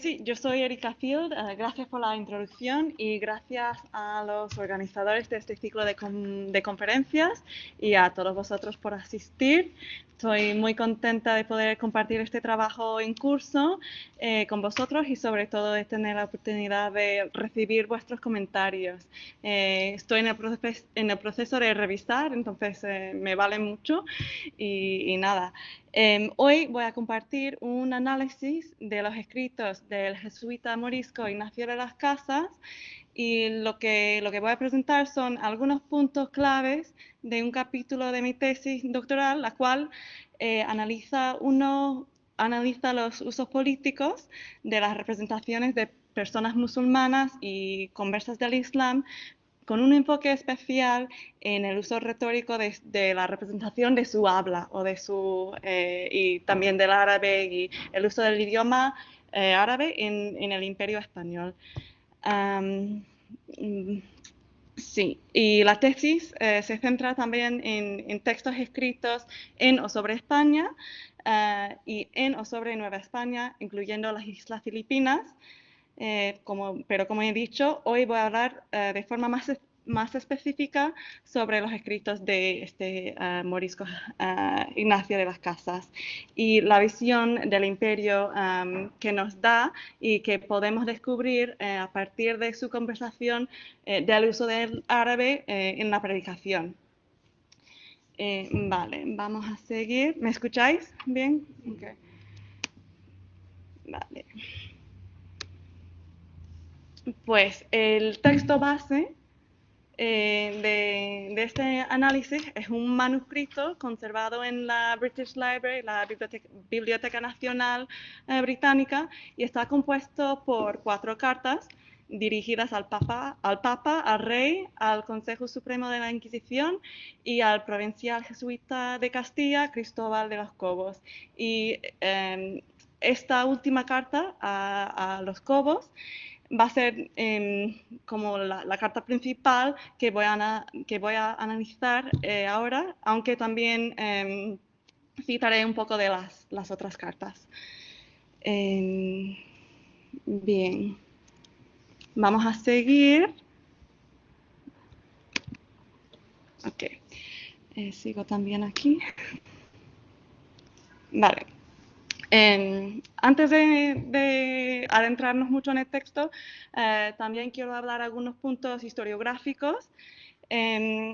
Sí, yo soy Erika Field, gracias por la introducción y gracias a los organizadores de este ciclo de conferencias y a todos vosotros por asistir. Estoy muy contenta de poder compartir este trabajo en curso con vosotros y sobre todo de tener la oportunidad de recibir vuestros comentarios. Estoy en el proceso de revisar, entonces me vale mucho y nada. Hoy voy a compartir un análisis de los escritos del jesuita morisco Ignacio de las Casas y lo que voy a presentar son algunos puntos claves de un capítulo de mi tesis doctoral, la cual analiza los usos políticos de las representaciones de personas musulmanas y conversas del Islam con un enfoque especial en el uso retórico de la representación de su habla o y también del árabe y el uso del idioma árabe en el Imperio Español. Sí, y la tesis se centra también en textos escritos en o sobre España y en o sobre Nueva España, incluyendo las Islas Filipinas. Pero como he dicho, hoy voy a hablar de forma más específica sobre los escritos de este morisco Ignacio de las Casas y la visión del imperio que nos da y que podemos descubrir a partir de su conversación del uso del árabe en la predicación. Vale, vamos a seguir. ¿Me escucháis bien? Okay. Vale. Pues el texto base de este análisis es un manuscrito conservado en la British Library, la Biblioteca Nacional Británica, y está compuesto por 4 cartas dirigidas al Papa, al Rey, al Consejo Supremo de la Inquisición y al provincial jesuita de Castilla, Cristóbal de los Cobos. Y esta última carta a los Cobos va a ser como la carta principal que voy a analizar ahora, aunque también citaré un poco de las otras cartas. Bien, vamos a seguir. Ok, sigo también aquí. Vale. Antes de adentrarnos mucho en el texto, también quiero hablar algunos puntos historiográficos.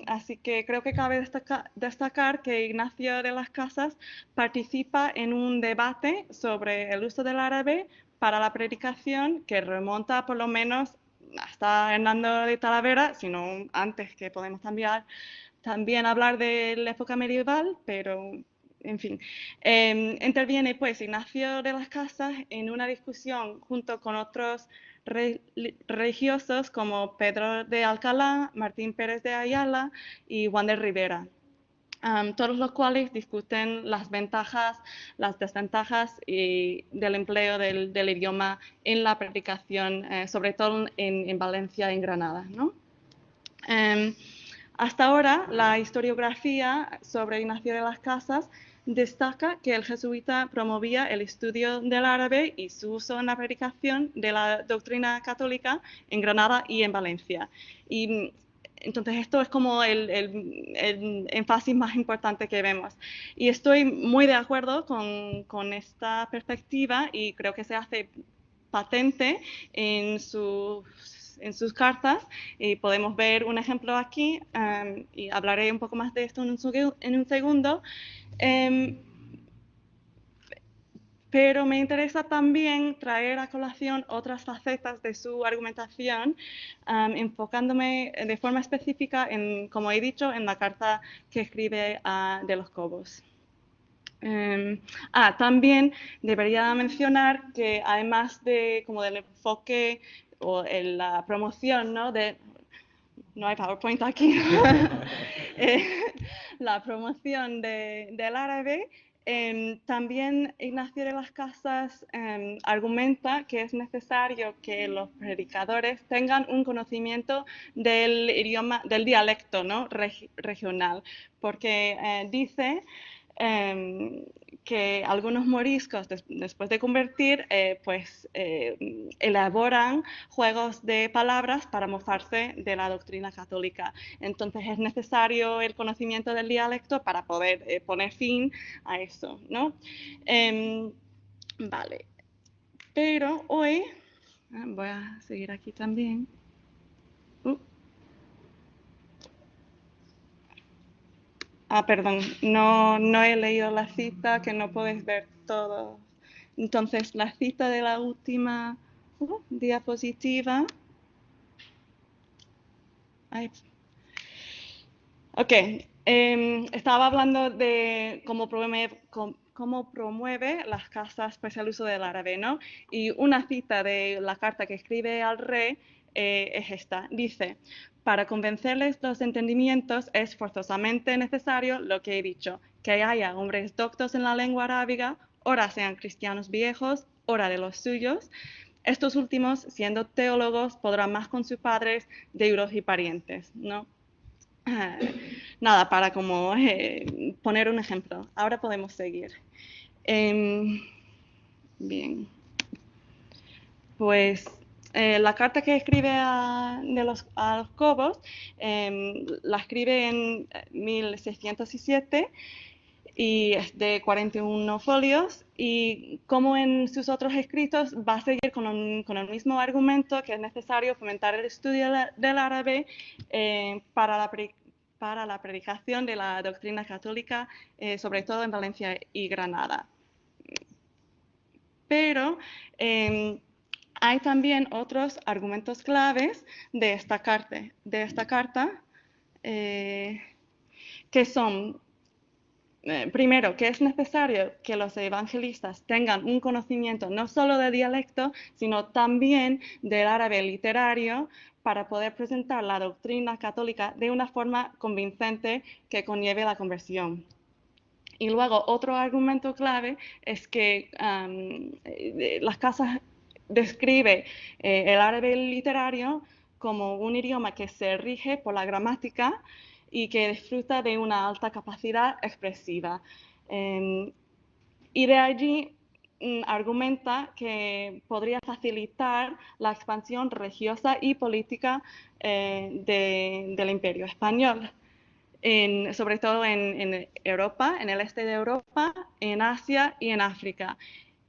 Así que creo que cabe destacar que Ignacio de las Casas participa en un debate sobre el uso del árabe para la predicación que remonta por lo menos hasta Hernando de Talavera, sino antes, que podemos también hablar de la época medieval, pero en fin. Interviene pues Ignacio de las Casas en una discusión junto con otros religiosos como Pedro de Alcalá, Martín Pérez de Ayala y Juan de Rivera. Todos los cuales discuten las ventajas, las desventajas del empleo del idioma en la predicación, sobre todo en Valencia y en Granada, ¿no? Hasta ahora, la historiografía sobre Ignacio de las Casas destaca que el jesuita promovía el estudio del árabe y su uso en la predicación de la doctrina católica en Granada y en Valencia. Y entonces esto es como el énfasis más importante que vemos. Y estoy muy de acuerdo con esta perspectiva y creo que se hace patente en sus cartas y podemos ver un ejemplo aquí y hablaré un poco más de esto en un segundo. Pero me interesa también traer a colación otras facetas de su argumentación, enfocándome de forma específica, como he dicho, en la carta que escribe a de los Cobos. También debería mencionar que además del enfoque o en la promoción, ¿no? No hay PowerPoint aquí. La promoción del árabe. También Ignacio de las Casas argumenta que es necesario que los predicadores tengan un conocimiento del idioma, del dialecto, ¿no? regional, porque dice que algunos moriscos, después de convertir, elaboran juegos de palabras para mofarse de la doctrina católica. Entonces es necesario el conocimiento del dialecto para poder poner fin a eso, ¿no? Vale, pero hoy, voy a seguir aquí también. Perdón, no he leído la cita, que no podéis ver todo. Entonces, la cita de la última diapositiva. Ay. Ok, estaba hablando de cómo promueve las casas pues, el uso del árabe, ¿no? Y una cita de la carta que escribe al rey es esta. Dice, para convencerles los entendimientos es forzosamente necesario lo que he dicho, que haya hombres doctos en la lengua arábiga, ora sean cristianos viejos, ora de los suyos. Estos últimos, siendo teólogos, podrán más con sus padres, deudos y parientes, ¿no? Nada, para como poner un ejemplo. Ahora podemos seguir. Bien, pues la carta que escribe a los Cobos la escribe en 1607 y es de 41 folios y como en sus otros escritos va a seguir con el mismo argumento que es necesario fomentar el estudio del árabe para la predicación de la doctrina católica, sobre todo en Valencia y Granada. Pero hay también otros argumentos claves de esta carta que son primero, que es necesario que los evangelistas tengan un conocimiento no solo de dialecto, sino también del árabe literario para poder presentar la doctrina católica de una forma convincente que conlleve la conversión. Y luego otro argumento clave es que las casas describe el árabe literario como un idioma que se rige por la gramática y que disfruta de una alta capacidad expresiva. Y de allí argumenta que podría facilitar la expansión religiosa y política del Imperio Español. Sobre todo en Europa, en el este de Europa, en Asia y en África.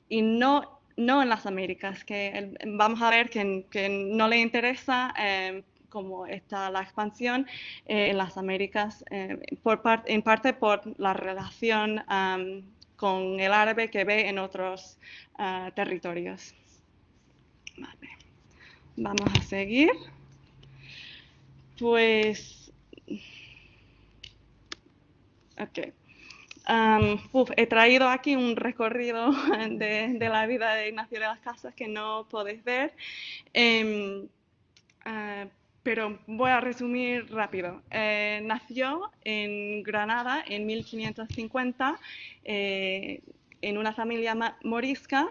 Y no en las Américas, que vamos a ver que no le interesa cómo está la expansión en las Américas, en parte por la relación con el árabe que ve en otros territorios. Vale. Vamos a seguir. Pues ok. He traído aquí un recorrido de la vida de Ignacio de las Casas que no podéis ver, pero voy a resumir rápido. Nació en Granada en 1550 en una familia morisca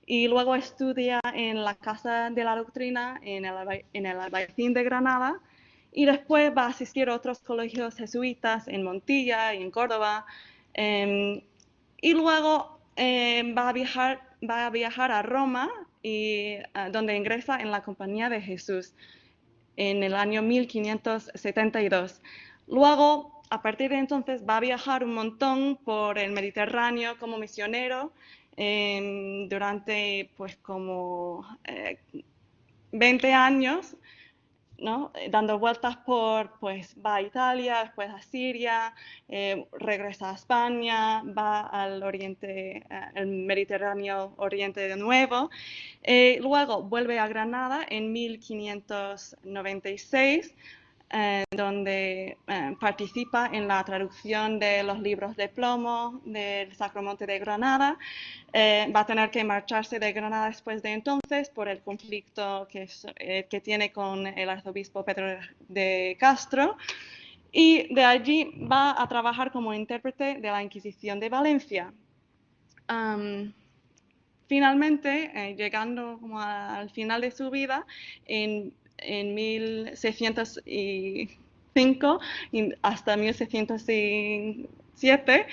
y luego estudia en la Casa de la Doctrina en el Albaicín de Granada. Y después va a asistir a otros colegios jesuitas en Montilla y en Córdoba. Y luego va a viajar a Roma, donde ingresa en la Compañía de Jesús en el año 1572. Luego, a partir de entonces, va a viajar un montón por el Mediterráneo como misionero durante pues como 20 años, ¿no? Dando vueltas pues va a Italia, después a Siria, regresa a España, va al Oriente, el Mediterráneo Oriente de nuevo. Luego vuelve a Granada en 1596, donde participa en la traducción de los libros de plomo del Sacromonte de Granada. Va a tener que marcharse de Granada después de entonces por el conflicto que tiene con el arzobispo Pedro de Castro. Y de allí va a trabajar como intérprete de la Inquisición de Valencia. Finalmente, llegando como al final de su vida, en 1605 hasta 1607, 7,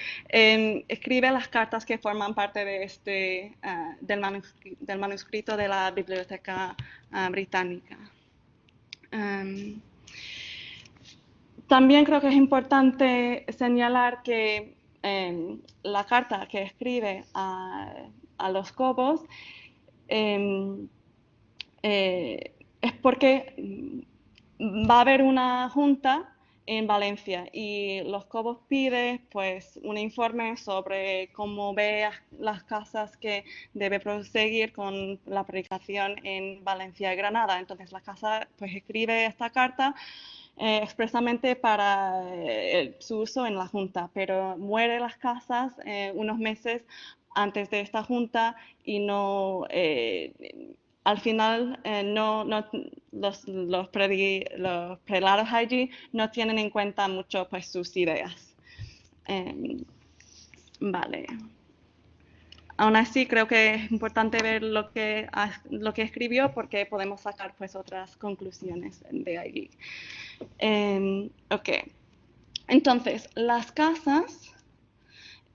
escribe las cartas que forman parte de del manuscrito de la Biblioteca Británica. También creo que es importante señalar que la carta que escribe a los Cobos es porque va a haber una junta en Valencia y los Cobos pide pues un informe sobre cómo ve las casas que debe proseguir con la predicación en Valencia y Granada. Entonces la casa pues escribe esta carta expresamente para su uso en la Junta, pero muere las casas unos meses antes de esta Junta y no al final los prelados allí no tienen en cuenta mucho pues sus ideas. Vale. Aún así creo que es importante ver lo que escribió porque podemos sacar pues otras conclusiones de allí. Ok. Entonces, las casas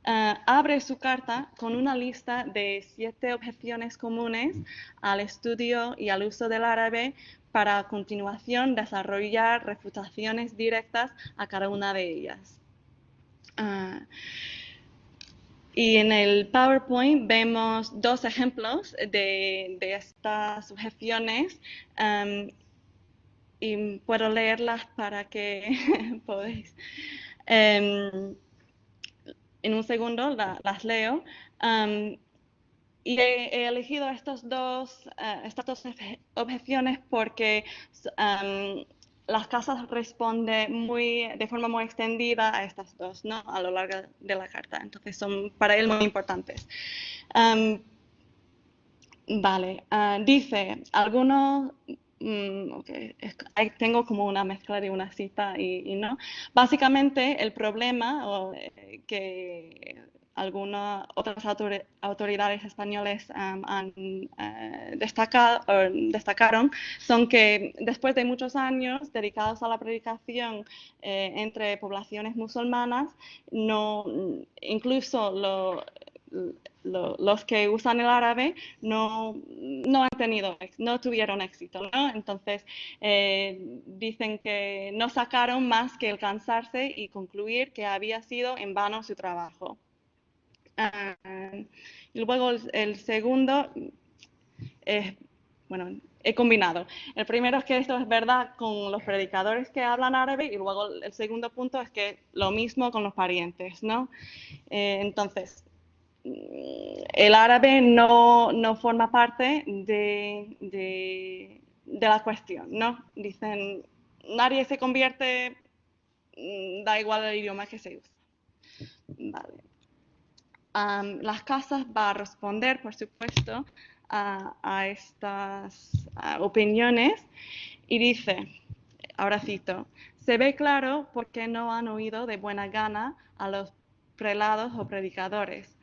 abre su carta con una lista de 7 objeciones comunes al estudio y al uso del árabe para a continuación desarrollar refutaciones directas a cada una de ellas. Y en el PowerPoint vemos 2 ejemplos de estas objeciones y puedo leerlas para que podáis. En un segundo las leo. Y he elegido estas dos objeciones porque las casas responden de forma muy extendida a estas dos, ¿no? A lo largo de la carta. Entonces son para él muy importantes. Vale, dice, algunos, okay, tengo como una mezcla de una cita y no. Básicamente el problema que algunas otras autoridades españoles destacaron son que después de muchos años dedicados a la predicación entre poblaciones musulmanas, incluso los que usan el árabe no tuvieron éxito, ¿no? Entonces dicen que no sacaron más que el cansarse y concluir que había sido en vano su trabajo. Y luego el segundo bueno, he combinado. El primero es que esto es verdad con los predicadores que hablan árabe y luego el segundo punto es que lo mismo con los parientes, ¿no? Entonces, el árabe no forma parte de la cuestión, ¿no? Dicen, nadie se convierte, da igual el idioma que se usa. Vale. Las casas va a responder, por supuesto, a estas opiniones y dice, ahora cito, se ve claro por qué no han oído de buena gana a los prelados o predicadores.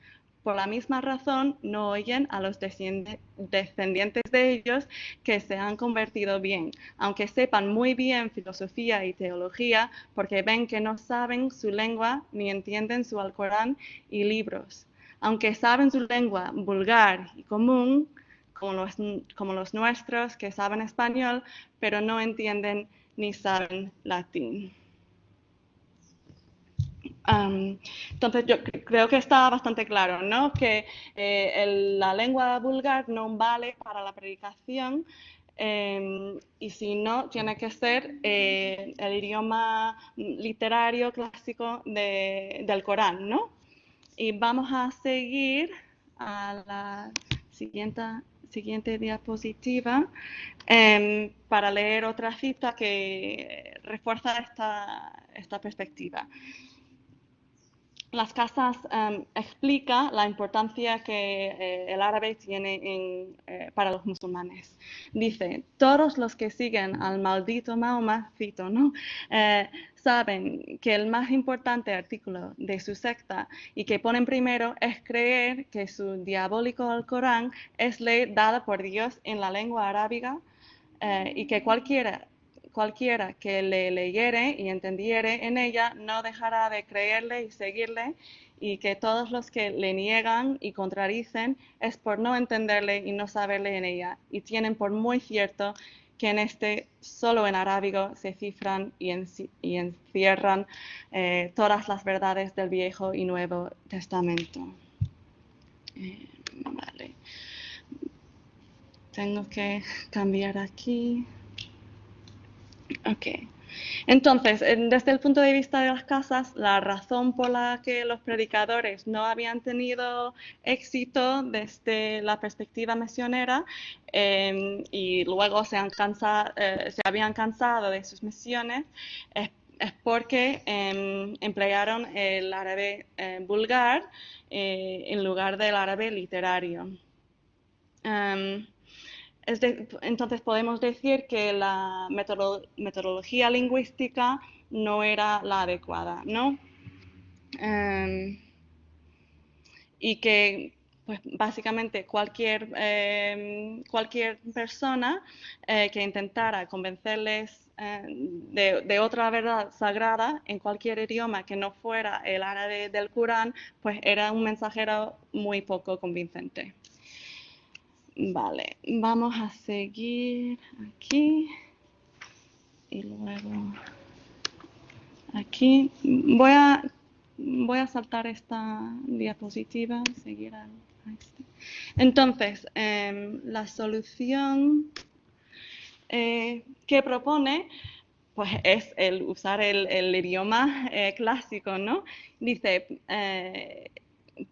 Por la misma razón no oyen a los descendientes de ellos que se han convertido bien, aunque sepan muy bien filosofía y teología, porque ven que no saben su lengua ni entienden su Alcorán y libros. Aunque saben su lengua vulgar y común, como los nuestros que saben español, pero no entienden ni saben latín. Entonces yo creo que está bastante claro, ¿no? Que la lengua vulgar no vale para la predicación y si no, tiene que ser el idioma literario clásico del Corán, ¿no? Y vamos a seguir a la siguiente diapositiva para leer otra cita que refuerza esta perspectiva. Las casas explica la importancia que el árabe tiene para los musulmanes. Dice, todos los que siguen al maldito Mahoma, cito, ¿no? Saben que el más importante artículo de su secta y que ponen primero es creer que su diabólico Alcorán es ley dada por Dios en la lengua arábiga y que cualquier cualquiera que le leyere y entendiere en ella no dejará de creerle y seguirle, y que todos los que le niegan y contradicen es por no entenderle y no saberle en ella, y tienen por muy cierto que en este solo en arábigo se cifran y encierran todas las verdades del Viejo y Nuevo Testamento. Vale. Tengo que cambiar aquí. Ok. Entonces, desde el punto de vista de las casas, la razón por la que los predicadores no habían tenido éxito desde la perspectiva misionera y luego se habían cansado de sus misiones es porque emplearon el árabe vulgar en lugar del árabe literario. Entonces podemos decir que la metodología lingüística no era la adecuada, ¿no? Y que pues básicamente cualquier persona que intentara convencerles de otra verdad sagrada en cualquier idioma que no fuera el árabe del Corán, pues era un mensajero muy poco convincente. Vale, vamos a seguir aquí y luego aquí. Voy a saltar esta diapositiva, seguir a este. Entonces, la solución que propone pues es el usar el idioma clásico, ¿no? Dice,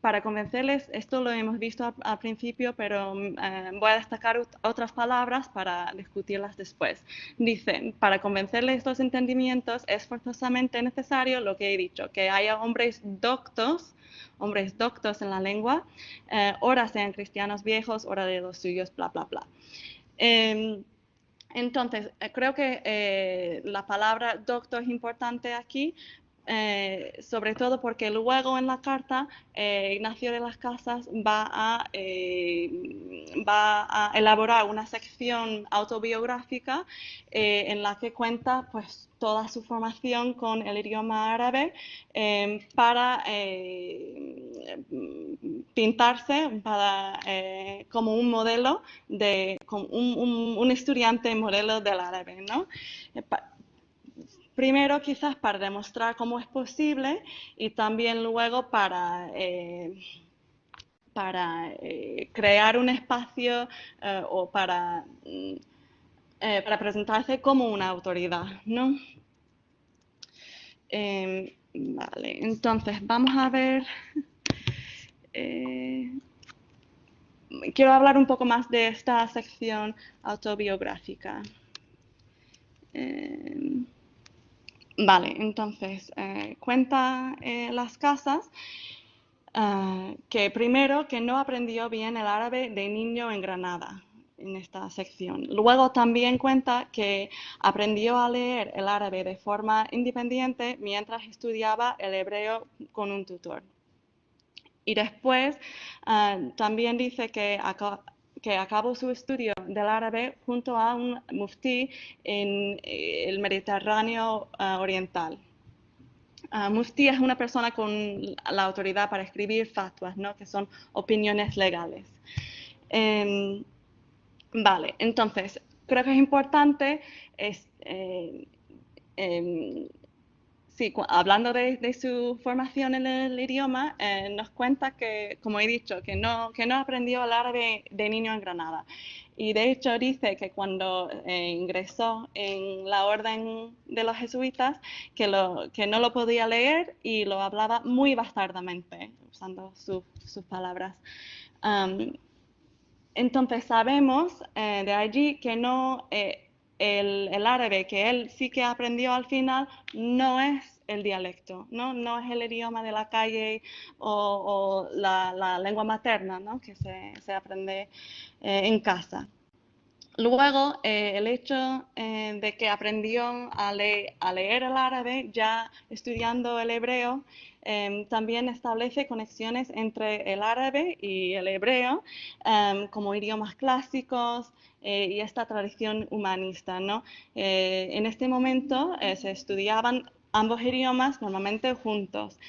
para convencerles, esto lo hemos visto al principio, pero voy a destacar otras palabras para discutirlas después. Dice, para convencerles estos entendimientos es forzosamente necesario lo que he dicho, que haya hombres doctos en la lengua, ora sean cristianos viejos, ora de los suyos, bla, bla, bla. Entonces, creo que la palabra docto es importante aquí, sobre todo porque luego en la carta Ignacio de las Casas va a elaborar una sección autobiográfica en la que cuenta pues toda su formación con el idioma árabe para pintarse como un modelo, como un estudiante modelo del árabe, ¿no? Primero quizás para demostrar cómo es posible y también luego para crear un espacio o para presentarse como una autoridad, ¿no? Vale, entonces vamos a ver. Quiero hablar un poco más de esta sección autobiográfica. Vale, entonces, cuenta Las Casas que primero que no aprendió bien el árabe de niño en Granada, en esta sección. Luego también cuenta que aprendió a leer el árabe de forma independiente mientras estudiaba el hebreo con un tutor. Y después también dice que acabó su estudio del árabe junto a un muftí en el Mediterráneo oriental. Muftí es una persona con la autoridad para escribir fatwas, ¿no? Que son opiniones legales. Vale, entonces, creo que es importante sí, hablando de su formación en el idioma, nos cuenta que, como he dicho, que no aprendió el árabe de niño en Granada. Y de hecho dice que cuando ingresó en la orden de los jesuitas, que no lo podía leer y lo hablaba muy bastardamente, usando sus palabras. Entonces sabemos de allí que no, el árabe que él sí que aprendió al final no es el dialecto, no es el idioma de la calle o la lengua materna, ¿no? Que se aprende en casa. Luego, el hecho de que aprendió a leer el árabe ya estudiando el hebreo, también establece conexiones entre el árabe y el hebreo como idiomas clásicos y esta tradición humanista, ¿no? En este momento se estudiaban ambos idiomas normalmente juntos.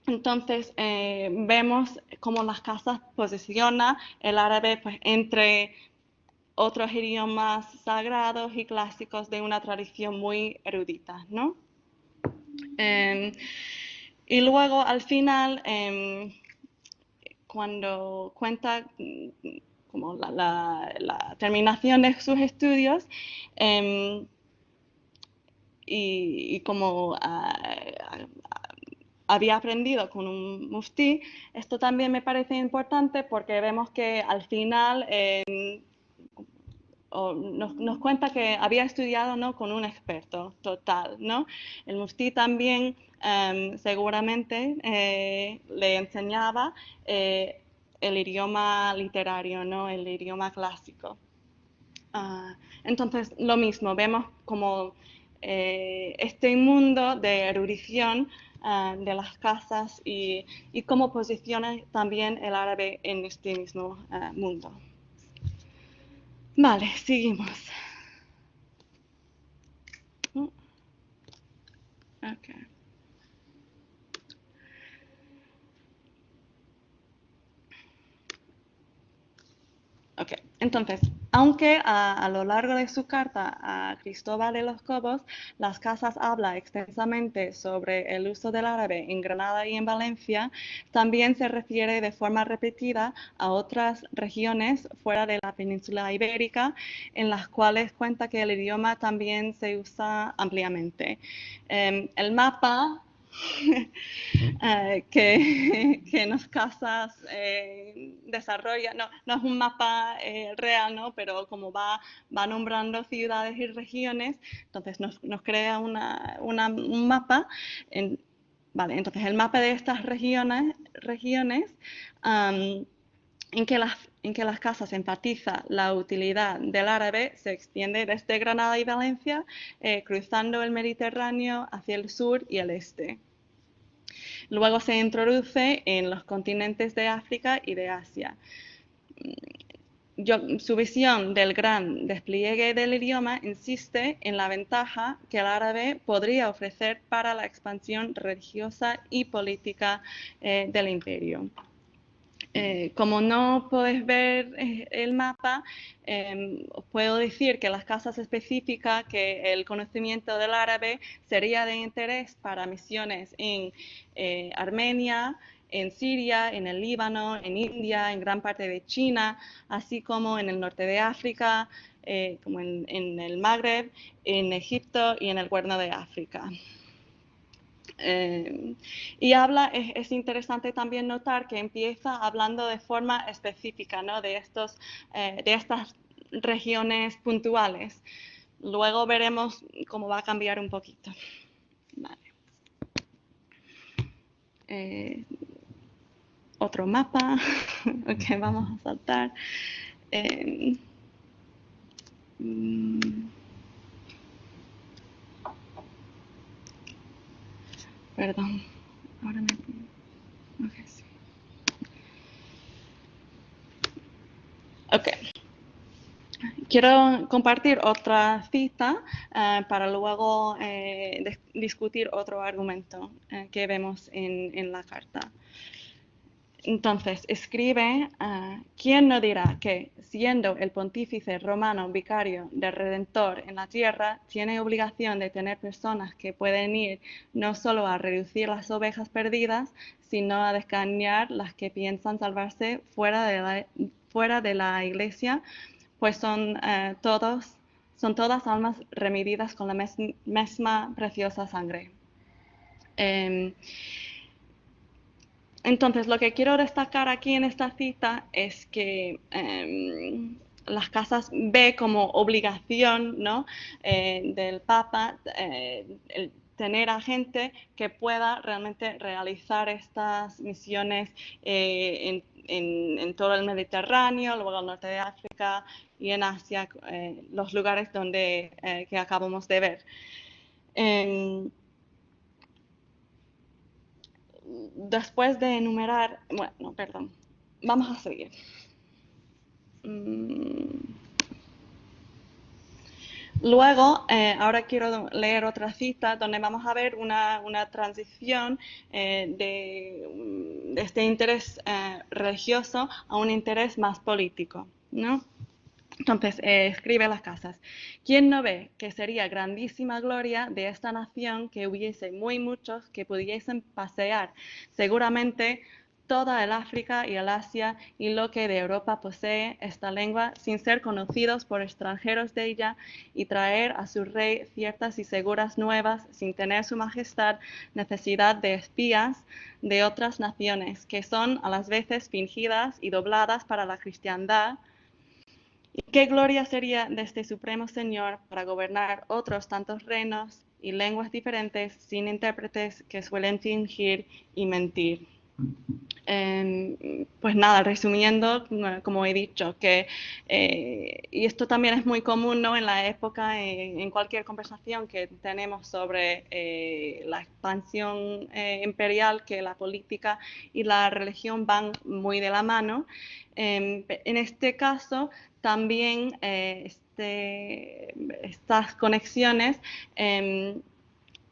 Entonces, vemos cómo las casas posicionan el árabe pues, entre otros idiomas sagrados y clásicos de una tradición muy erudita, ¿no? Y luego, al final, cuando cuenta como la terminación de sus estudios, y como había aprendido con un muftí, esto también me parece importante porque vemos que al final nos cuenta que había estudiado, ¿no?, con un experto total, ¿no? El muftí también seguramente le enseñaba el idioma literario, ¿no?, el idioma clásico. Entonces, lo mismo, vemos como este mundo de erudición de las casas y cómo posiciona también el árabe en este mismo mundo. Vale, seguimos. Okay. Ok, entonces, aunque a lo largo de su carta a Cristóbal de los Cobos, Las Casas habla extensamente sobre el uso del árabe en Granada y en Valencia, también se refiere de forma repetida a otras regiones fuera de la península ibérica, en las cuales cuenta que el idioma también se usa ampliamente. El mapa que Nos Casas desarrolla, no es un mapa real, ¿no?, pero como va nombrando ciudades y regiones, entonces nos crea un mapa. Vale, entonces el mapa de estas regiones en que las casas enfatiza la utilidad del árabe se extiende desde Granada y Valencia, cruzando el Mediterráneo hacia el sur y el este. Luego se introduce en los continentes de África y de Asia. Su visión del gran despliegue del idioma insiste en la ventaja que el árabe podría ofrecer para la expansión religiosa y política del imperio. Como no podéis ver el mapa, os puedo decir que las casas especifican que el conocimiento del árabe sería de interés para misiones en Armenia, en Siria, en el Líbano, en India, en gran parte de China, así como en el norte de África, como en el Magreb, en Egipto y en el Cuerno de África. Y es interesante también notar que empieza hablando de forma específica, ¿no?, de estas regiones puntuales. Luego veremos cómo va a cambiar un poquito. Vale. Otro mapa. Ok, vamos a saltar. Perdón. Ahora me... Okay, sí. Ok. Quiero compartir otra cita para luego discutir otro argumento que vemos en la carta. Entonces, escribe, ¿quién no dirá que, siendo el pontífice romano vicario del Redentor en la tierra, tiene obligación de tener personas que pueden ir no solo a reducir las ovejas perdidas, sino a descañar las que piensan salvarse fuera de la iglesia, pues son todas almas remedidas con la misma preciosa sangre? Entonces, lo que quiero destacar aquí en esta cita es que Las Casas ve como obligación, ¿no?, del Papa el tener a gente que pueda realmente realizar estas misiones en todo el Mediterráneo, luego al norte de África y en Asia, los lugares que acabamos de ver. Después de enumerar, bueno, perdón, vamos a seguir. Luego, ahora quiero leer otra cita donde vamos a ver una transición de este interés religioso a un interés más político, ¿no? Entonces, escribe Las Casas. ¿Quién no ve que sería grandísima gloria de esta nación que hubiese muy muchos que pudiesen pasear seguramente toda el África y el Asia y lo que de Europa posee esta lengua sin ser conocidos por extranjeros de ella y traer a su rey ciertas y seguras nuevas sin tener su majestad necesidad de espías de otras naciones que son a las veces fingidas y dobladas para la cristiandad? ¿Y qué gloria sería de este Supremo Señor para gobernar otros tantos reinos y lenguas diferentes sin intérpretes que suelen fingir y mentir? Pues nada, resumiendo, como he dicho, y esto también es muy común, ¿no?, en la época, en cualquier conversación que tenemos sobre la expansión imperial, que la política y la religión van muy de la mano. En este caso, también estas conexiones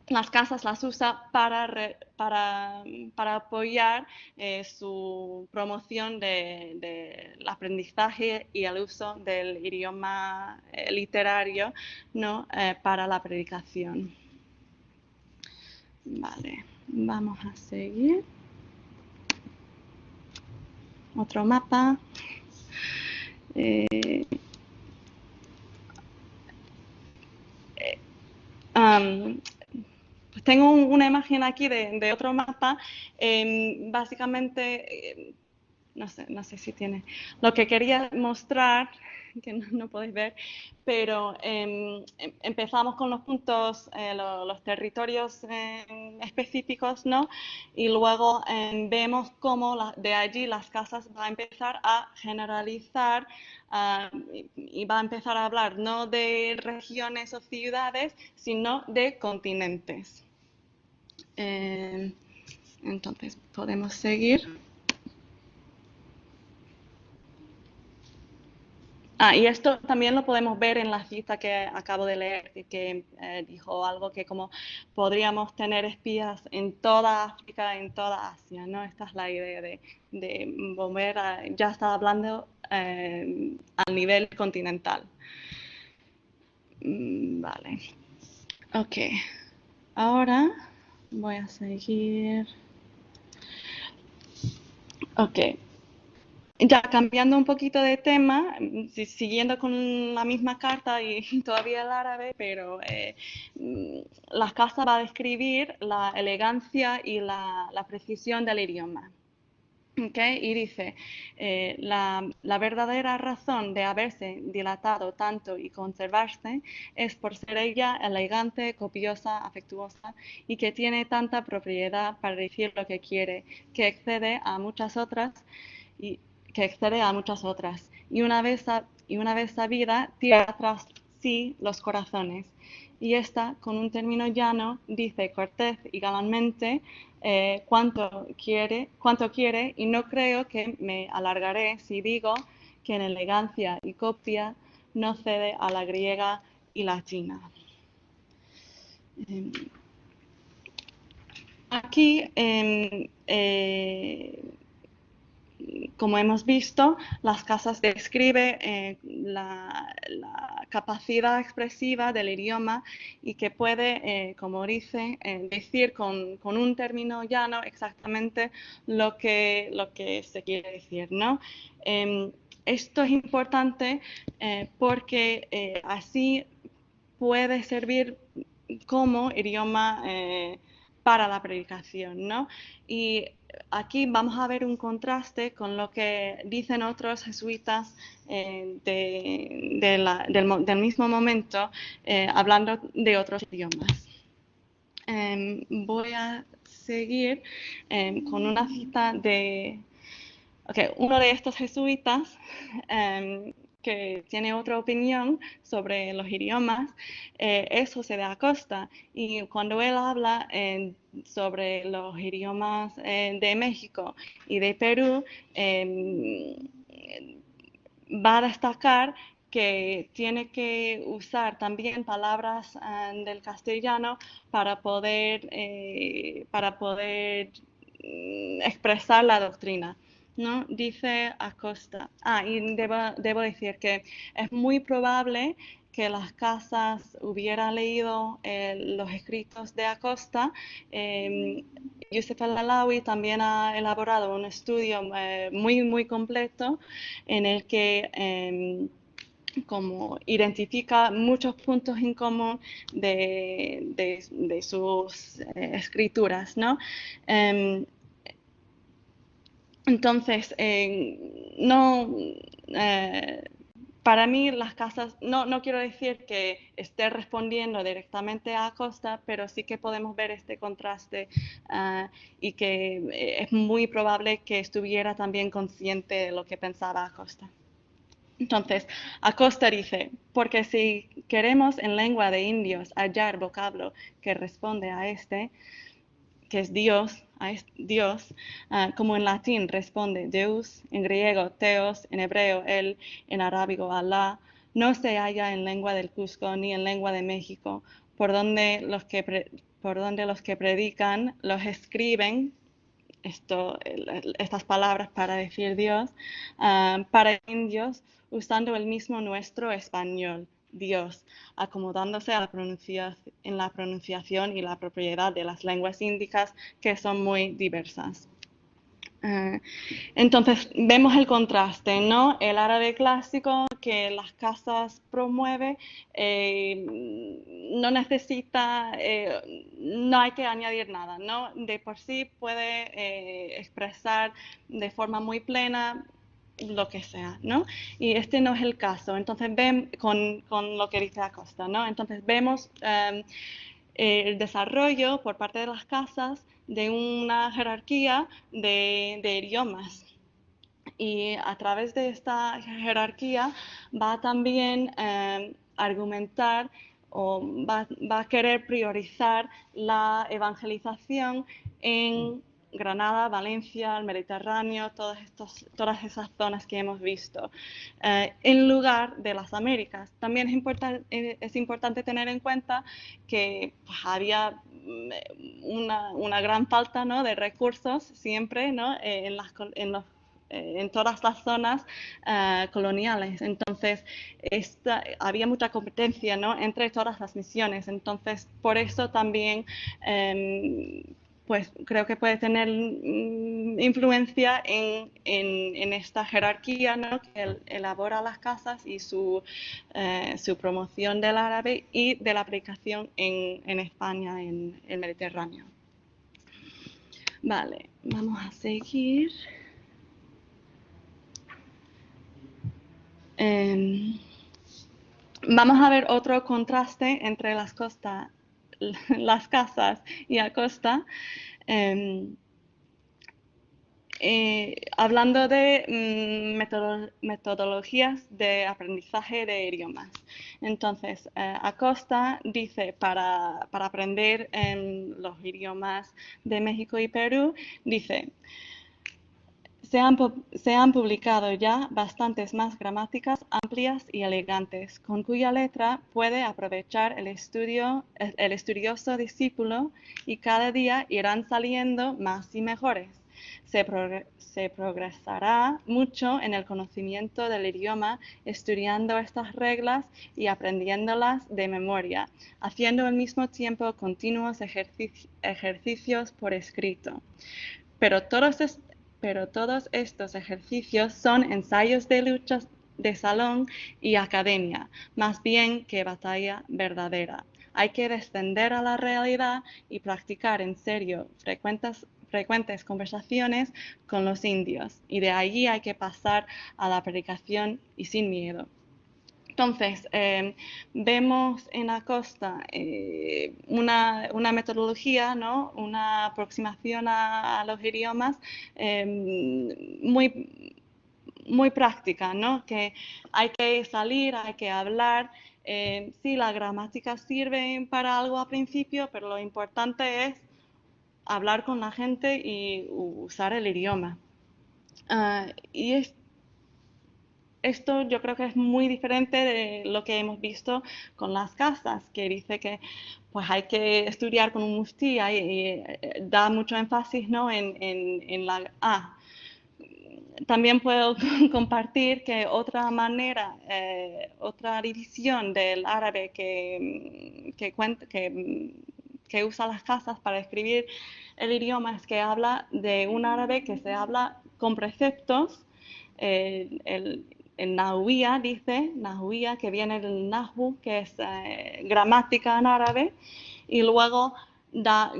Las Casas las usa para apoyar su promoción del aprendizaje y el uso del idioma literario, ¿no?, para la predicación. Vale, vamos a seguir. Otro mapa. Pues tengo una imagen aquí de otro mapa. Básicamente, no sé si tiene. Lo que quería mostrar, que no podéis ver, pero empezamos con los puntos, los territorios específicos, ¿no? Y luego vemos cómo de allí Las Casas va a empezar a generalizar y va a empezar a hablar no de regiones o ciudades, sino de continentes. Entonces, podemos seguir. Y esto también lo podemos ver en la cita que acabo de leer, que dijo algo que como podríamos tener espías en toda África, en toda Asia, ¿no? Esta es la idea de volver ya estaba hablando a nivel continental. Vale. Ok. Ahora voy a seguir. Ok. Ya cambiando un poquito de tema, siguiendo con la misma carta y todavía el árabe, pero Las Casas va a describir la elegancia y la precisión del idioma. Okay, y dice, la verdadera razón de haberse dilatado tanto y conservarse es por ser ella elegante, copiosa, afectuosa y que tiene tanta propiedad para decir lo que quiere, que excede a muchas otras y una vez sabida tira tras sí los corazones. Y esta, con un término llano, dice cortés y galantmente cuánto quiere, y no creo que me alargaré si digo que en elegancia y copia no cede a la griega y la china. Aquí como hemos visto, Las Casas describe la capacidad expresiva del idioma y que puede, como dice, decir con un término llano exactamente lo que se quiere decir, ¿no? Esto es importante porque así puede servir como idioma para la predicación, ¿no? Y aquí vamos a ver un contraste con lo que dicen otros jesuitas del mismo momento, hablando de otros idiomas. Voy a seguir con una cita Uno de estos jesuitas que tiene otra opinión sobre los idiomas es José de Acosta. Y cuando él habla sobre los idiomas de México y de Perú, va a destacar que tiene que usar también palabras del castellano para poder expresar la doctrina, ¿no? Dice Acosta. Y debo decir que es muy probable que las casas hubieran leído los escritos de Acosta. Yusef al-Alawi también ha elaborado un estudio muy completo en el que como identifica muchos puntos en común de sus escrituras, ¿no? Entonces, no, para mí las casas, no quiero decir que esté respondiendo directamente a Acosta, pero sí que podemos ver este contraste y que es muy probable que estuviera también consciente de lo que pensaba Acosta. Entonces, Acosta dice, porque si queremos en lengua de indios hallar vocablo que responde a este, que es Dios, Dios, como en latín responde Deus, en griego Theos, en hebreo Él, en arábigo Alá, no se halla en lengua del Cusco ni en lengua de México, por donde los que predican los escriben estas palabras para decir Dios, para indios, usando el mismo nuestro español, Dios, acomodándose a en la pronunciación y la propiedad de las lenguas índicas, que son muy diversas. Entonces vemos el contraste, ¿no? El árabe clásico que las casas promueve no necesita, no hay que añadir nada, ¿no? De por sí puede expresar de forma muy plena lo que sea, ¿no? Y este no es el caso. Entonces ven con lo que dice Acosta, ¿no? Entonces vemos el desarrollo por parte de las casas de una jerarquía de idiomas. Y a través de esta jerarquía va también argumentar o va a querer priorizar la evangelización en Granada, Valencia, el Mediterráneo, todas esas zonas que hemos visto, en lugar de las Américas. También es importante tener en cuenta que pues, había una gran falta, ¿no?, de recursos siempre, ¿no?, en todas las zonas coloniales. Entonces, había mucha competencia, ¿no?, entre todas las misiones. Entonces, por eso también pues creo que puede tener influencia en esta jerarquía, ¿no?, que elabora las casas y su promoción del árabe y de la aplicación en España, en el Mediterráneo. Vale, vamos a seguir. Vamos a ver otro contraste entre las casas y Acosta, hablando de metodologías de aprendizaje de idiomas. Entonces, Acosta dice para aprender los idiomas de México y Perú, dice: se han publicado ya bastantes más gramáticas amplias y elegantes, con cuya letra puede aprovechar el estudioso discípulo, y cada día irán saliendo más y mejores. Se progresará mucho en el conocimiento del idioma estudiando estas reglas y aprendiéndolas de memoria, haciendo al mismo tiempo continuos ejercicios por escrito. Pero todos estos ejercicios son ensayos de luchas de salón y academia, más bien que batalla verdadera. Hay que descender a la realidad y practicar en serio frecuentes conversaciones con los indios, y de allí hay que pasar a la predicación y sin miedo. Entonces, vemos en Acosta una metodología, ¿no?, una aproximación a los idiomas muy, muy práctica, ¿no? Que hay que salir, hay que hablar. Sí, la gramática sirve para algo al principio, pero lo importante es hablar con la gente y usar el idioma. Y esto yo creo que es muy diferente de lo que hemos visto con las casas, que dice que pues hay que estudiar con un mufti y da mucho énfasis, ¿no? en la A. También puedo compartir que otra manera, otra división del árabe que usa las casas para escribir el idioma es que habla de un árabe que se habla con preceptos. El Nahuía dice, Nahuía, que viene del Nahu, que es gramática en árabe, y luego da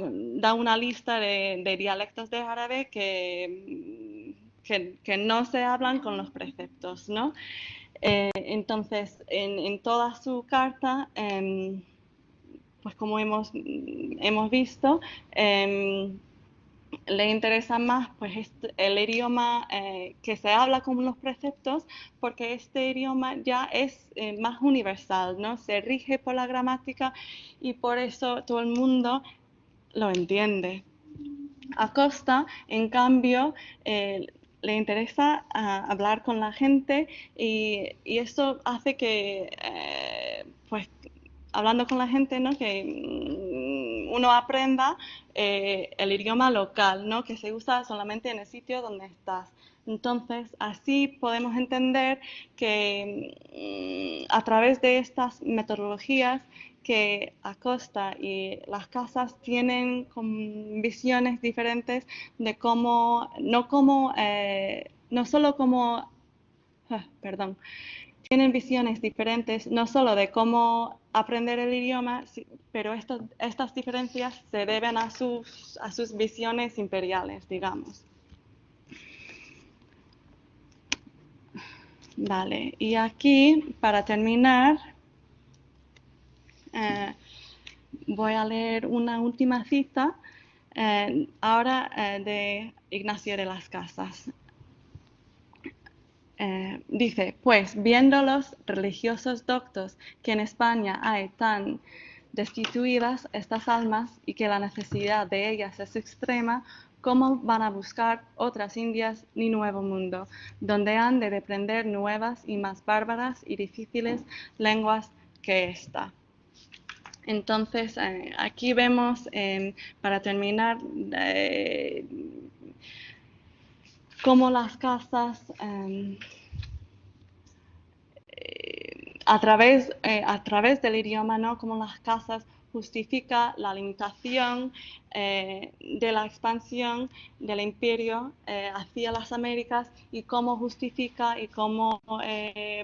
una lista de dialectos de árabe que no se hablan con los preceptos, ¿no? Entonces, en toda su carta, pues como hemos visto, le interesa más pues el idioma que se habla con los preceptos, porque este idioma ya es más universal, ¿no? Se rige por la gramática y por eso todo el mundo lo entiende. A Costa, en cambio, le interesa hablar con la gente y eso hace que, pues, hablando con la gente, ¿no? Que uno aprenda el idioma local, ¿no? Que se usa solamente en el sitio donde estás. Entonces, así podemos entender que a través de estas metodologías que Acosta y las casas tienen visiones diferentes de cómo, no solo como, perdón, tienen visiones diferentes no solo de cómo aprender el idioma, pero estas diferencias se deben a sus visiones imperiales, digamos. Vale, y aquí, para terminar, voy a leer una última cita, ahora de Ignacio de las Casas. Dice, pues viendo los religiosos doctos que en España hay tan destituidas estas almas y que la necesidad de ellas es extrema, ¿cómo van a buscar otras Indias ni nuevo mundo, donde han de aprender nuevas y más bárbaras y difíciles lenguas que esta? Entonces, aquí vemos, para terminar, cómo las casas, a través del idioma, ¿no? Cómo las casas justifica la limitación de la expansión del imperio hacia las Américas y cómo justifica y cómo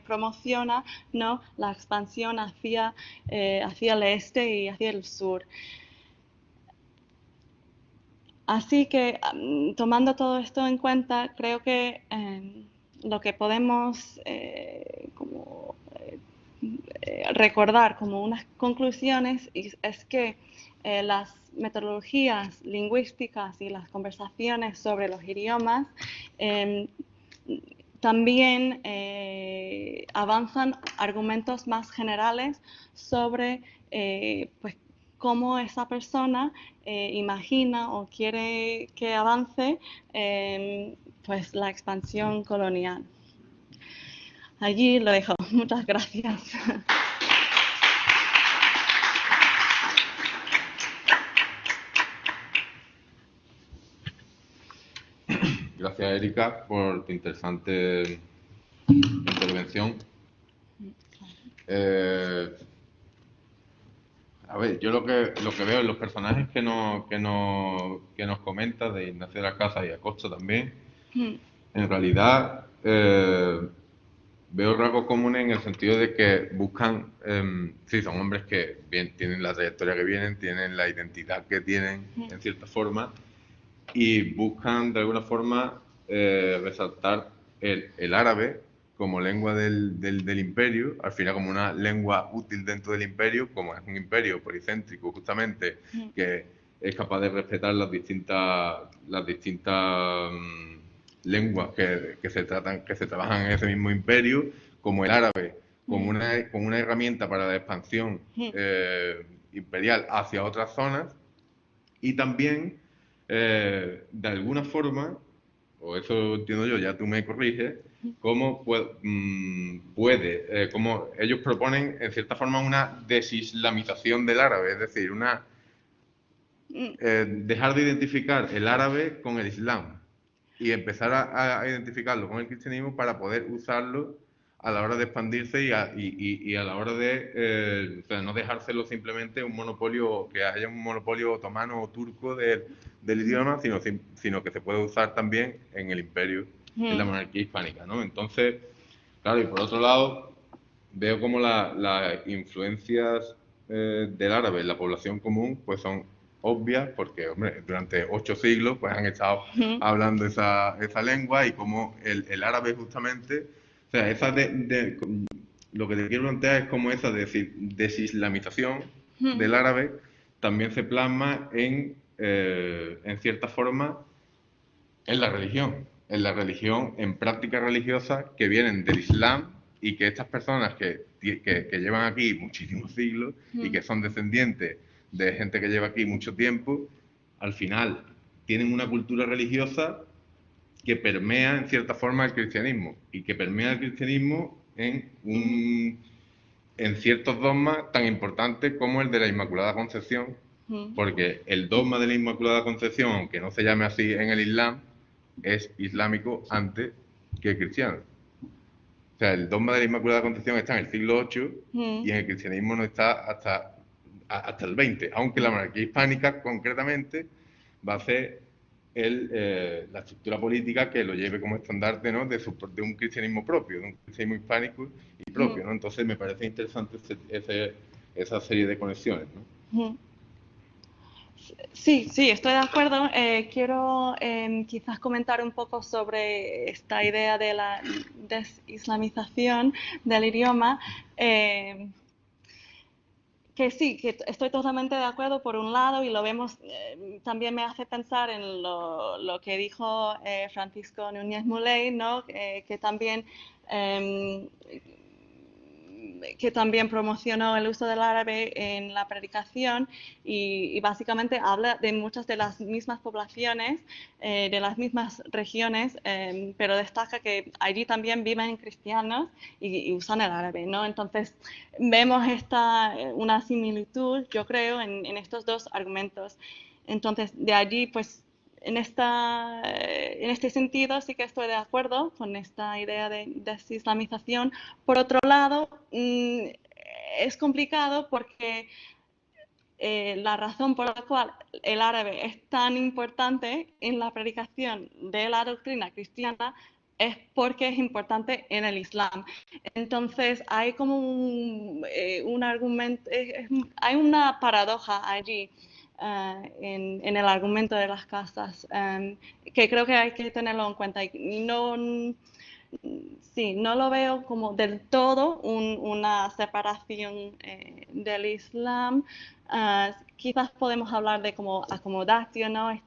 promociona, ¿no? La expansión hacia el este y hacia el sur. Así que, tomando todo esto en cuenta, creo que lo que podemos recordar como unas conclusiones es que las metodologías lingüísticas y las conversaciones sobre los idiomas también avanzan argumentos más generales sobre pues, cómo esa persona imagina o quiere que avance pues, la expansión colonial. Allí lo dejo. Muchas gracias. Gracias, Erika, por tu interesante intervención. A ver, yo lo que veo en los personajes que nos comentas, de Ignacio de la Casa y Acosta también, en realidad veo rasgos comunes en el sentido de que buscan, sí, son hombres que bien tienen la trayectoria que vienen, tienen la identidad que tienen, en cierta forma, y buscan de alguna forma resaltar el árabe como lengua del imperio, al final como una lengua útil dentro del imperio, como es un imperio policéntrico justamente, que es capaz de respetar las distintas lenguas que se trabajan en ese mismo imperio, como el árabe, como una herramienta para la expansión imperial hacia otras zonas, y también, de alguna forma, o eso entiendo yo, ya tú me corriges, cómo cómo ellos proponen, en cierta forma, una desislamización del árabe, es decir, dejar de identificar el árabe con el islam y empezar a identificarlo con el cristianismo para poder usarlo a la hora de expandirse y a la hora de o sea, no dejárselo simplemente un monopolio, que haya un monopolio otomano o turco del idioma, sino que se puede usar también en el imperio, en la monarquía hispánica, ¿no? Entonces, claro, y por otro lado, veo como las influencias del árabe en la población común pues son obvias porque, hombre, durante 8 siglos pues han estado hablando esa lengua y como el árabe justamente, o sea, lo que te quiero plantear es como esa desislamización del árabe también se plasma en cierta forma en la religión, en prácticas religiosas que vienen del Islam y que estas personas que llevan aquí muchísimos siglos y que son descendientes de gente que lleva aquí mucho tiempo, al final tienen una cultura religiosa que permea en cierta forma el cristianismo y que permea el cristianismo en ciertos dogmas tan importantes como el de la Inmaculada Concepción, porque el dogma de la Inmaculada Concepción, aunque no se llame así en el Islam, es islámico antes que cristiano. O sea, el dogma de la Inmaculada Concepción está en el siglo VIII y en el cristianismo no está hasta el XX, aunque la monarquía hispánica concretamente va a ser la estructura política que lo lleve como estandarte, ¿no? de un cristianismo propio, de un cristianismo hispánico y propio, ¿no? Entonces me parece interesante esa serie de conexiones, ¿no? Sí, sí, estoy de acuerdo. Quiero quizás comentar un poco sobre esta idea de la desislamización del idioma. Que sí, que estoy totalmente de acuerdo por un lado y lo vemos, también me hace pensar en lo que dijo Francisco Núñez Muley, ¿no? Eh, que también promocionó el uso del árabe en la predicación y básicamente habla de muchas de las mismas poblaciones, de las mismas regiones, pero destaca que allí también viven cristianos y usan el árabe, ¿no? Entonces vemos una similitud, yo creo, en estos dos argumentos. Entonces de allí, pues, en este sentido sí que estoy de acuerdo con esta idea de desislamización. Por otro lado, es complicado porque la razón por la cual el árabe es tan importante en la predicación de la doctrina cristiana es porque es importante en el Islam. Entonces hay como un argumento, hay una paradoja allí. En el argumento de las casas, que creo que hay que tenerlo en cuenta. Y sí, no lo veo como del todo una separación del Islam. Quizás podemos hablar de como acomodación, ¿no?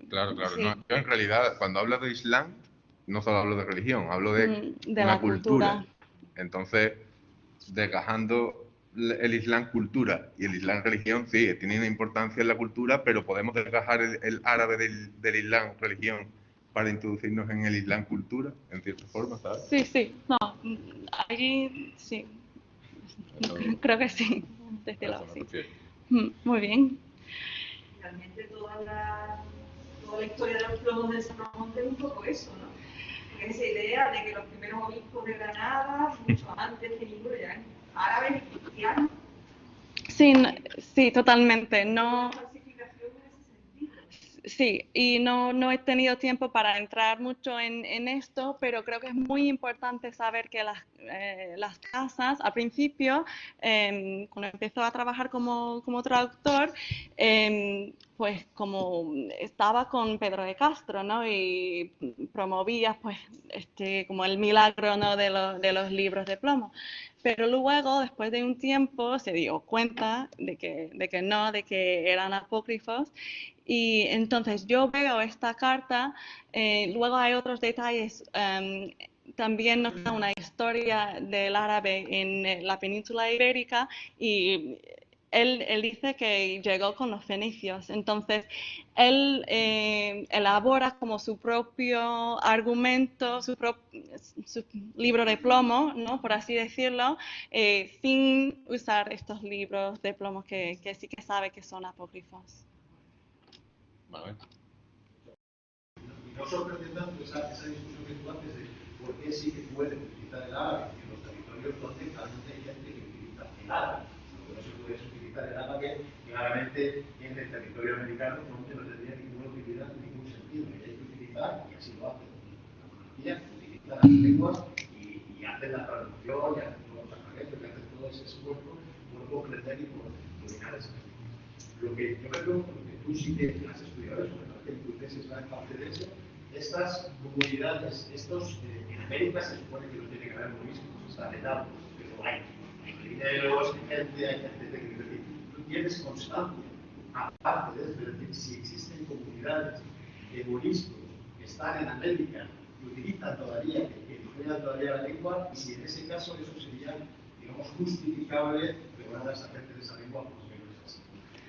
Claro. Sí. No, yo en realidad, cuando hablo de Islam, no solo hablo de religión, hablo de De una la cultura. Entonces, desgajando el Islam cultura y el Islam religión, sí, tiene una importancia en la cultura, pero podemos desgajar el árabe del Islam religión para introducirnos en el Islam cultura, en cierta forma, ¿sabes? Sí, no, allí sí, creo que sí, desde luego sí. Muy bien. Realmente toda la historia de los plomos del Salamonte es un poco eso, ¿no? Porque esa idea de que los primeros obispos de Granada, mucho antes que ninguno, ya eran árabes y cristianos. Sí, totalmente. No. Sí, y no he tenido tiempo para entrar mucho en esto, pero creo que es muy importante saber que las casas, al principio, cuando empezó a trabajar como traductor, pues como estaba con Pedro de Castro, ¿no? Y promovía pues como el milagro, ¿no? de los libros de plomo. Pero luego, después de un tiempo, se dio cuenta de que no, de que eran apócrifos. Y entonces yo veo esta carta, luego hay otros detalles. También nos da una historia del árabe en la península ibérica y él dice que llegó con los fenicios. Entonces, él elabora como su propio argumento, su libro de plomo, ¿no? Por así decirlo, sin usar estos libros de plomo que sí que sabe que son apócrifos. Vale. Y no sorprende tanto esa discusión que tú haces de por qué sí que pueden utilizar el árabe en los territorios donde claramente hay gente que utiliza el árabe. Lo que no se puede es utilizar el árabe claramente en el territorio americano, donde no tendría ninguna utilidad en ningún sentido. Y hay que utilizar, y así lo hacen la monarquía, utiliza las lenguas y hacen la traducción, y hacen todos los alfabetos, y hacen todo ese esfuerzo por comprender y por dominar esas lenguas. Lo que yo me pregunto, porque tú sí que has estudiado eso, que tu tesis va en parte de eso, estas comunidades, en América se supone que no tiene que haber moriscos, está vetado, pero hay marineros, hay gente que decir, tú tienes constancia, aparte de eso, es decir, si existen comunidades de moriscos que están en América y utilizan todavía, que emplean todavía la lengua, y si en ese caso eso sería, digamos, justificable regular a esa gente de esa lengua, pues que no es así.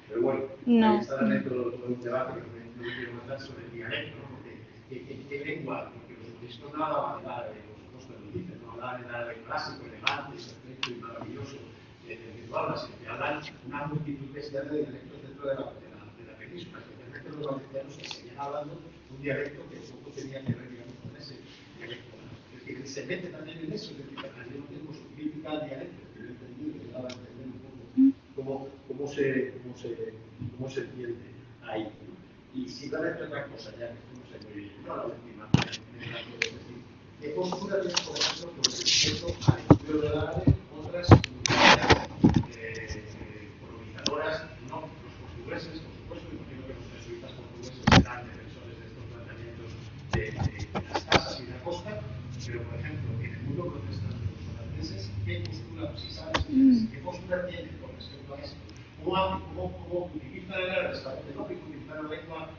Pero bueno, No. ahí está también todo un debate que no me quiero mandar sobre el dialecto, ¿no? ¿Qué lengua? Porque los budistas no hablaban el árabe, por supuesto lo dicen, no hablaban el árabe clásico, elegante, perfecto y maravilloso que tú hablas, sino que hablan una multitud bestial de dialectos dentro de la península, especialmente los valencianos que seguían hablando un dialecto que poco tenía que ver, digamos, con ese dialecto. Es decir, se mete también en eso, es decir, yo no tengo su crítica al dialecto, que yo he entendido, que daba a entender un poco cómo se entiende ahí. Y si va a decir otra cosa, ya que no sé muy bien, no la última, es decir, ¿qué postura tiene, por ejemplo, con respecto al estudio del árabe otras comunidades colonizadoras, no los portugueses, por supuesto, imagino que los jesuitas portugueses serán defensores de estos planteamientos de las casas y de la costa, pero, por ejemplo, en el mundo protestante, los holandeses, ¿qué postura, si sabes, qué postura tienen con respecto a esto? ¿Cómo utiliza el árabe? ¿Sabes que no? Que utilizar la lengua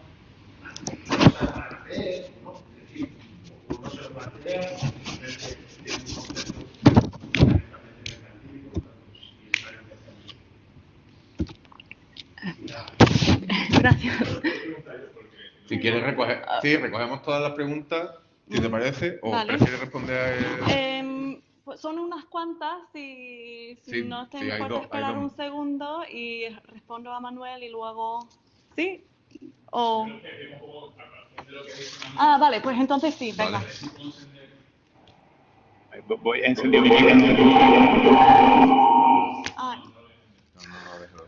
para hacer, ¿no? Es decir, o no se lo plantea, simplemente tiene un concepto fundamentalmente mercantil y por lo tanto Gracias. Si quieres recoger, sí, recogemos todas las preguntas, si te parece, o vale. prefieres responder. Pues son unas cuantas, si Sí, no te sí, hay importa dos, esperar un segundo y respondo a Manuel y luego... ¿Sí? O... Ah, vale, pues entonces sí, venga. Vale. Voy a encender mi micro. Ah, No, déjalo.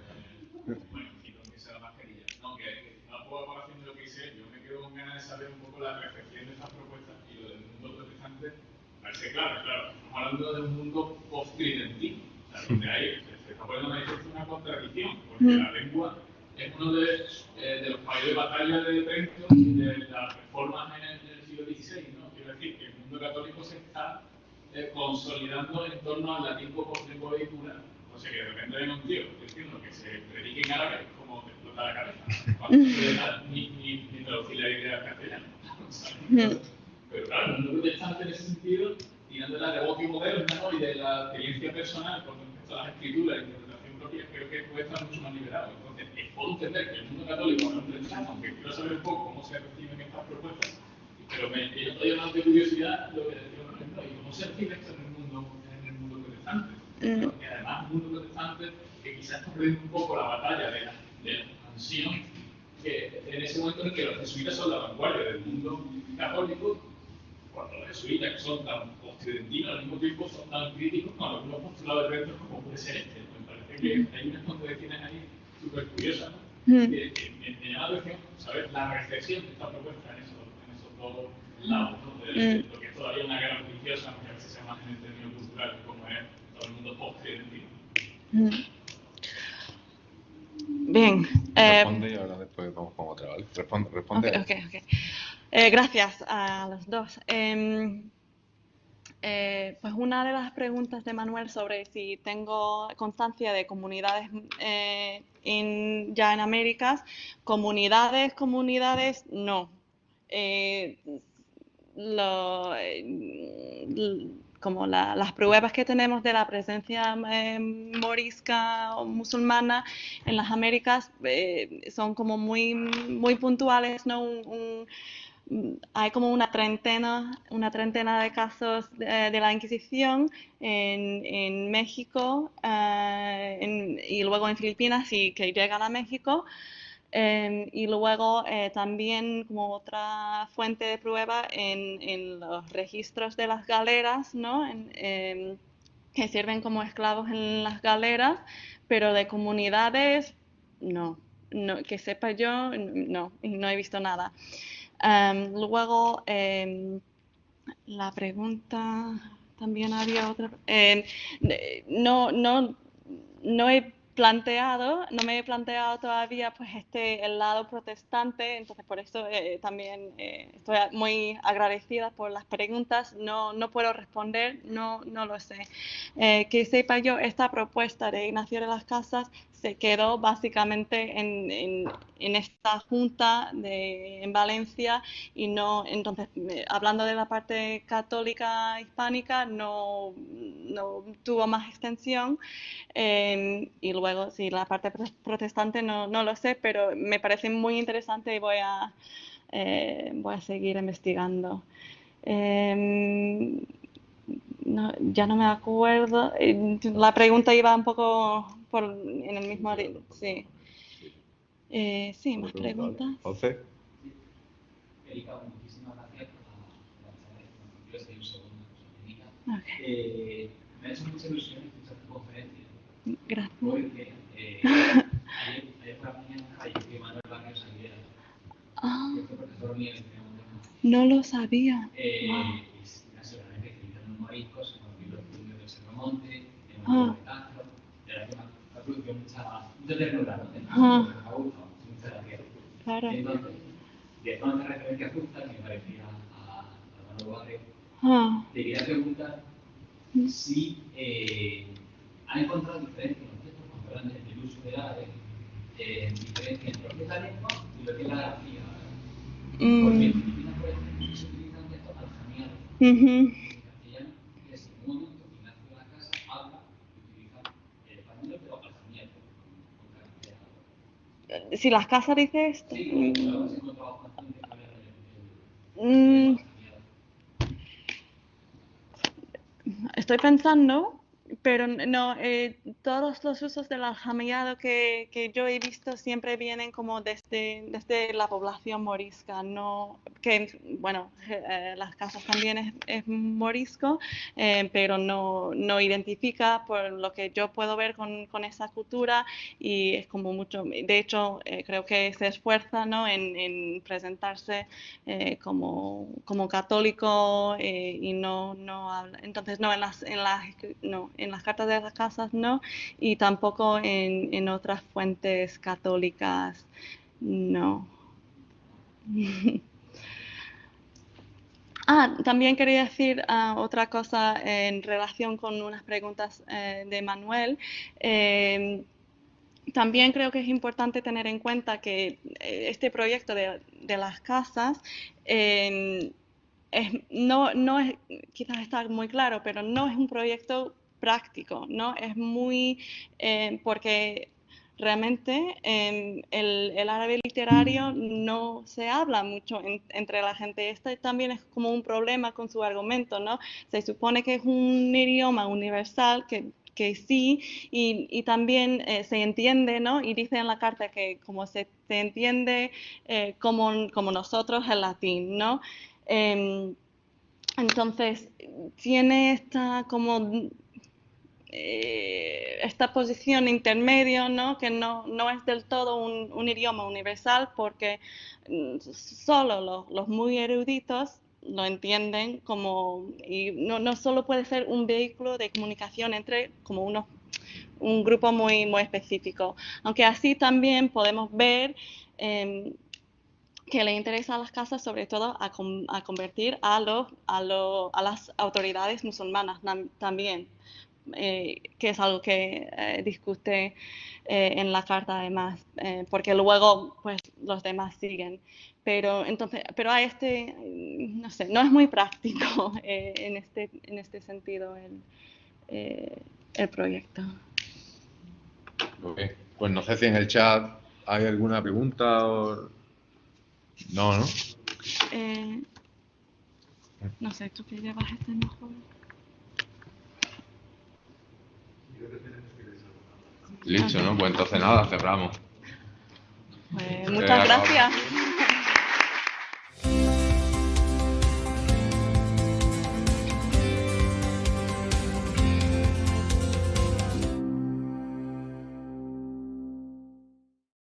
Bueno, quito esa mascarilla. No, que a poco a poco haciendo lo que hice, yo me quedo con ganas de saber un poco la reflexión de estas propuestas y lo del mundo protestante. Parece claro, estamos hablando de un mundo post-tridentino, o sea, donde se está poniendo manifiesto una contradicción, porque la lengua es uno de los caballos de batalla de Trento y de las reformas en el siglo XVI, ¿no? Quiero decir que el mundo católico se está consolidando en torno al latín como lengua vehicular. O sea que de repente hay un tío diciendo que se predique en árabe como te explota la cabeza. Cuando no puede ni traducir la idea al castellano. Pero claro, el mundo protestante en ese sentido, tirando de la devoción moderna, ¿no? Y de la experiencia personal con respecto a las escrituras y la interpretación propia, creo que puede estar mucho más liberado. Entonces, puedo entender que el mundo católico no es rechazo, aunque quiero saber un poco cómo se reciben estas propuestas, pero me estoy más de curiosidad lo que decía Manuel, ¿no? Y cómo se recibe esto en el mundo protestante. Porque además un mundo protestante que quizás está perdiendo un poco la batalla de la expansión, que en ese momento en el que los jesuitas son la vanguardia del mundo católico, cuando los jesuitas, que son tan occidentinos, al mismo tiempo son tan críticos con algunos postulados de Trento como puede ser este. Me parece que hay unas contradicciones ahí súper curiosas, ¿no? Me llama la atención saber la recepción de esta propuesta en esos dos lados, ¿no? De lo que es todavía una guerra religiosa, aunque a veces sea más en el término cultural, como es todo el mundo post-occidentino. Bien. Responde y ahora después vamos con otra, ¿vale? Responde. Ok, ok, ok. Gracias a los dos. Pues una de las preguntas de Manuel sobre si tengo constancia de comunidades ya en Américas, comunidades, no. Eh, como las pruebas que tenemos de la presencia morisca o musulmana en las Américas son como muy, muy puntuales, ¿no? Hay como una treintena de casos de la Inquisición en México y luego en Filipinas y que llegan a México. Y luego también como otra fuente de prueba en los registros de las galeras, ¿no? Que sirven como esclavos en las galeras, pero de comunidades, no. No, que sepa yo, no he visto nada. Luego, la pregunta, también había otra. No me he planteado todavía pues el lado protestante, entonces por eso también estoy muy agradecida por las preguntas. No puedo responder, no lo sé. Que sepa yo, esta propuesta de Ignacio de las Casas se quedó básicamente en esta junta en Valencia y no, entonces, hablando de la parte católica hispánica, no tuvo más extensión. Y luego, sí, la parte protestante no lo sé, pero me parece muy interesante y voy a seguir investigando. Ya no me acuerdo. La pregunta iba un poco en el mismo... Sí. Sí, más preguntas. José. Erika, muchísimas gracias por la charla. Yo estoy un segundo, Erika. Okay. Me ha hecho mucha ilusión escuchar tu conferencia. Gracias. Porque ayer por la mañana falleció Manuel Barrios Aguilera. Este profesor mío de no lo sabía. Es una seguramente escrita en los moriscos, en los libros de Serramonte, en los libros de Castro. De la que me ha producido mucha ternura, ¿no? Me ha gustado, muchas gracias. Claro. Entonces, de todas las referencias justas que me parecía a Manuel Barrios, te quería preguntar si han encontrado diferencias en los textos cuando hablan del uso del árabe, diferencia entre lo que es la lengua y lo que es la grafía. Porque en Filipinas, por ejemplo, se utilizan textos aljameados en castellano, y es en un momento Ignacio de la Casa habla y utiliza el español, pero aljameado, con caracteres. Si las casas dice esto. Sí, claro, se encontraba bastante con el aljameado. Estoy pensando, pero no, todos los usos del aljameado que yo he visto siempre vienen como desde la población morisca, no, que bueno, las casas también es morisco, pero no identifica por lo que yo puedo ver con esa cultura y es como mucho, de hecho creo que se esfuerza, ¿no? en presentarse como católico y no habla. Entonces no, en las cartas de las casas no, y tampoco en otras fuentes católicas no. También quería decir otra cosa en relación con unas preguntas de Manuel. También creo que es importante tener en cuenta que este proyecto de las casas no es, quizás está muy claro, pero no es un proyecto práctico, ¿no? Es muy, porque realmente el árabe literario no se habla mucho entre la gente. Este también es como un problema con su argumento, ¿no? Se supone que es un idioma universal que sí, y también se entiende, ¿no? Y dice en la carta que como se entiende como nosotros el latín, ¿no? Entonces, tiene esta posición intermedio, ¿no? Que no es del todo un idioma universal porque solo los muy eruditos lo entienden como, y no solo puede ser un vehículo de comunicación entre como unos un grupo muy, muy específico. Aunque así también podemos ver que le interesa a las casas sobre todo a convertir a las autoridades musulmanas también, que es algo que discute en la carta además, porque luego pues los demás siguen. Pero hay no sé, no es muy práctico en este sentido el proyecto. Okay. Pues no sé si en el chat hay alguna pregunta o... No, ¿no? No sé, tú que llevas este mejor. Listo, ¿no? Pues entonces nada, cerramos. Pues muchas gracias.